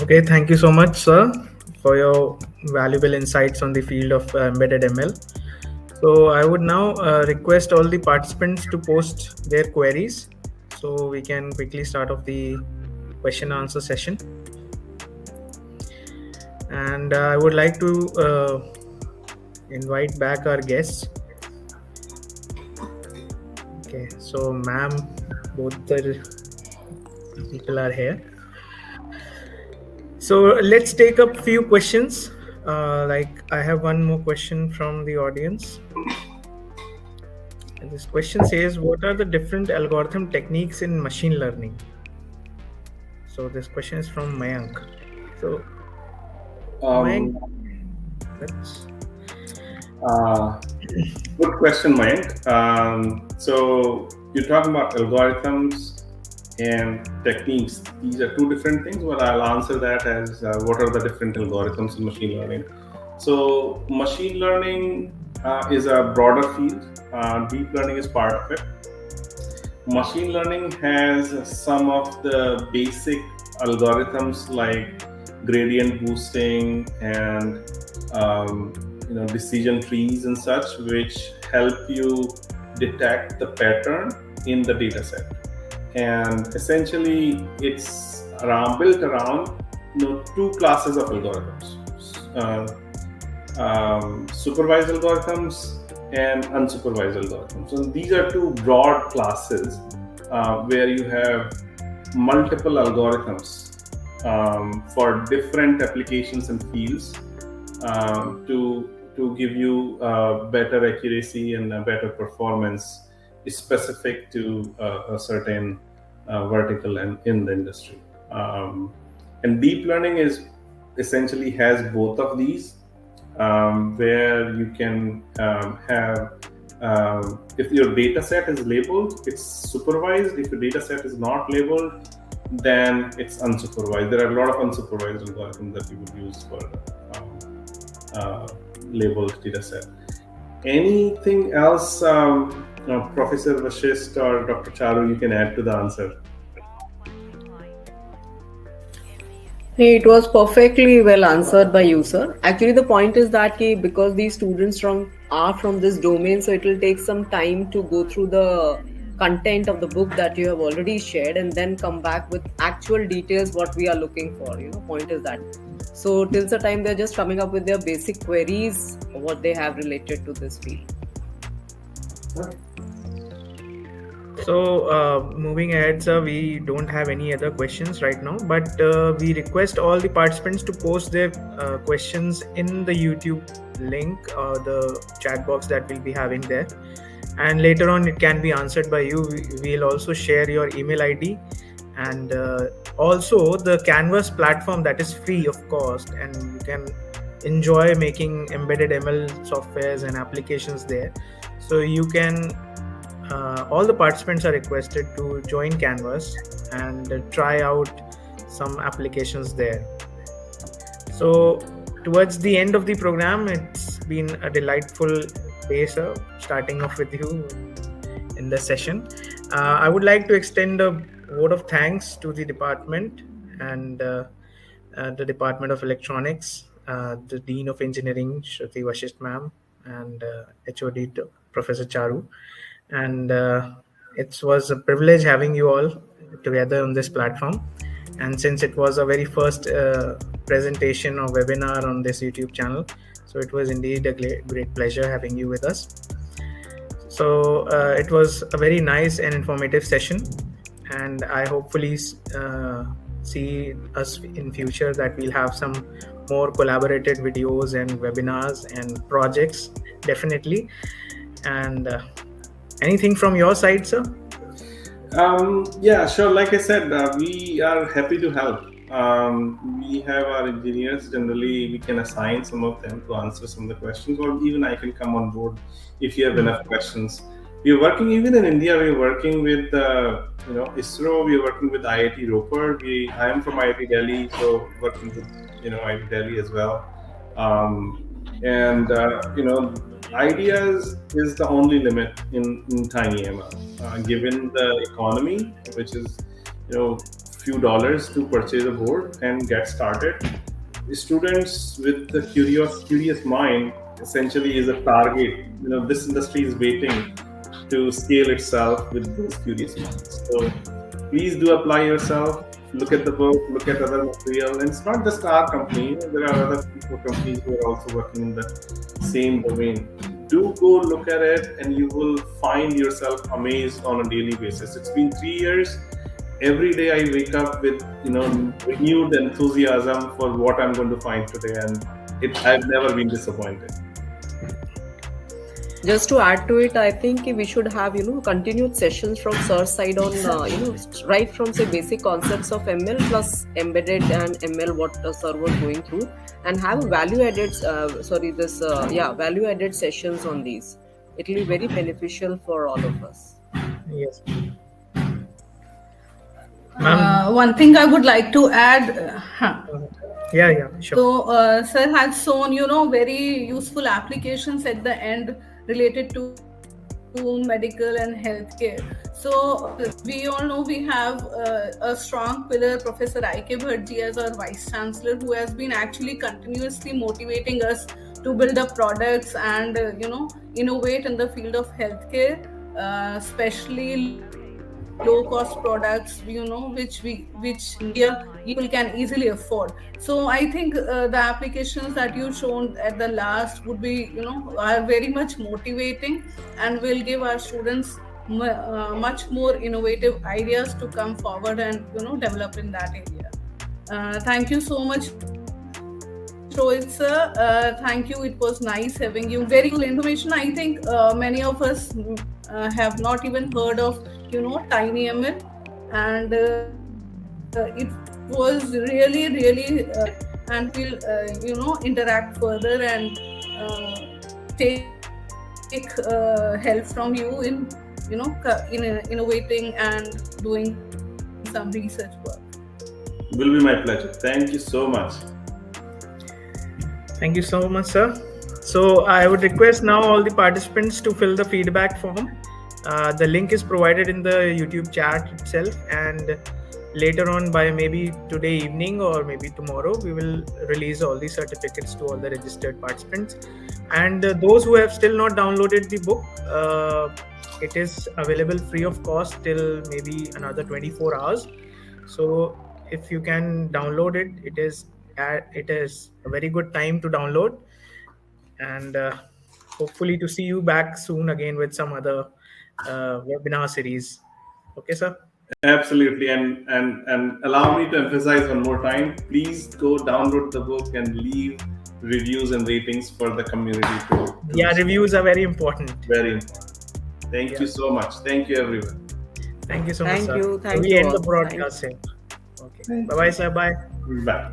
Okay, thank you so much, sir, for your valuable insights on the field of embedded ML. So I would now request all the participants to post their queries so we can quickly start off the question answer session. And I would like to invite back our guests. Okay, so ma'am, both the people are here. So let's take up few questions. Like I have one more question from the audience. And this question says, what are the different algorithm techniques in machine learning? So this question is from Mayank. So Mayank, Um, let's. uh, Good question, Mayank. So you're talking about algorithms and techniques. These are two different things, but I'll answer that as what are the different algorithms in machine learning. So machine learning is a broader field. Deep learning is part of it. Machine learning has some of the basic algorithms like gradient boosting and decision trees and such, which help you detect the pattern in the data set. And essentially it's built around two classes of algorithms, supervised algorithms and unsupervised algorithms. So these are two broad classes where you have multiple algorithms for different applications and fields to give you better accuracy and better performance specific to a certain vertical and in the industry. And deep learning is essentially has both of these, where you can have if your data set is labeled, it's supervised. If your data set is not labeled, then it's unsupervised. There are a lot of unsupervised algorithms that you would use for labeled data set. Anything else, Professor Vashist or Dr. Charu, you can add to the answer? Hey, it was perfectly well answered by you, sir. Actually, the point is that because these students are from this domain, so it will take some time to go through the content of the book that you have already shared and then come back with actual details what we are looking for. Point is that. So till the time they're just coming up with their basic queries, what they have related to this field. So moving ahead, sir, we don't have any other questions right now, but we request all the participants to post their questions in the YouTube link, the chat box that we'll be having there. And later on, it can be answered by you. We'll also share your email ID and also the Canvas platform that is free of cost, and you can enjoy making embedded ML softwares and applications there. So you can all the participants are requested to join Canvas and try out some applications there. So towards the end of the program, it's been a delightful day, sir, starting off with you in the session. I would like to extend a vote of thanks to the department and the Department of Electronics, the Dean of Engineering, Shruti Vashist ma'am, and HOD Professor Charu. And it was a privilege having you all together on this platform. And since it was a very first presentation or webinar on this YouTube channel, so it was indeed a great pleasure having you with us. So it was a very nice and informative session, and I hopefully see us in future that we'll have some more collaborated videos and webinars and projects, definitely. And anything from your side, sir? Yeah, sure. Like I said, we are happy to help. We have our engineers. Generally, we can assign some of them to answer some of the questions, or even I can come on board if you have enough questions. We're working even in India. We're working with ISRO. We're working with IIT Ropar. I am from IIT Delhi, so working with IIT Delhi as well. And ideas is the only limit in TinyML, given the economy, which is few dollars to purchase a board and get started. Students with the curious mind essentially is a target. This industry is waiting to scale itself with those curious minds. So please do apply yourself. Look at the book, look at other material. And it's not just our company. There are other companies who are also working in the same domain. Do go look at it, and you will find yourself amazed on a daily basis. It's been 3 years. Every day I wake up with renewed enthusiasm for what I'm going to find today, and I've never been disappointed. Just to add to it, I think we should have continued sessions from sir's side on right from say basic concepts of ML plus embedded and ML what sir was going through, and have value added value added sessions on these. It will be very beneficial for all of us. Yes. Ma'am. One thing I would like to add. Yeah, sure. So, sir has shown, very useful applications at the end related to medical and healthcare. So, we all know we have a strong pillar, Professor I.K. Bhattji, as our Vice Chancellor, who has been actually continuously motivating us to build up products and, innovate in the field of healthcare, especially low cost products, which India people can easily afford. So I think the applications that you shown at the last would be, are very much motivating and will give our students much more innovative ideas to come forward and develop in that area. Thank you so much, Rohit sir. Thank you. It was nice having you. Very useful information. I think many of us have not even heard of TinyML, and it was really and we'll interact further and take help from you in innovating and doing some research work. Will be my pleasure. Thank you so much. Thank you so much, sir. So I would request now all the participants to fill the feedback form. The link is provided in the YouTube chat itself, and later on, by maybe today evening or maybe tomorrow, we will release all the certificates to all the registered participants. And those who have still not downloaded the book, it is available free of cost till maybe another 24 hours. So if you can download it, it is a very good time to download, and hopefully to see you back soon again with some other webinar series. Okay, sir? Absolutely, and allow me to emphasize one more time. Please go download the book and leave reviews and ratings for the community to Yeah, reviews are very important. Very important. Thank you so much. Thank you, everyone. Thank you so much, sir. Thank you We end all. the broadcast here. Okay. Bye-bye, sir. Bye. Bye.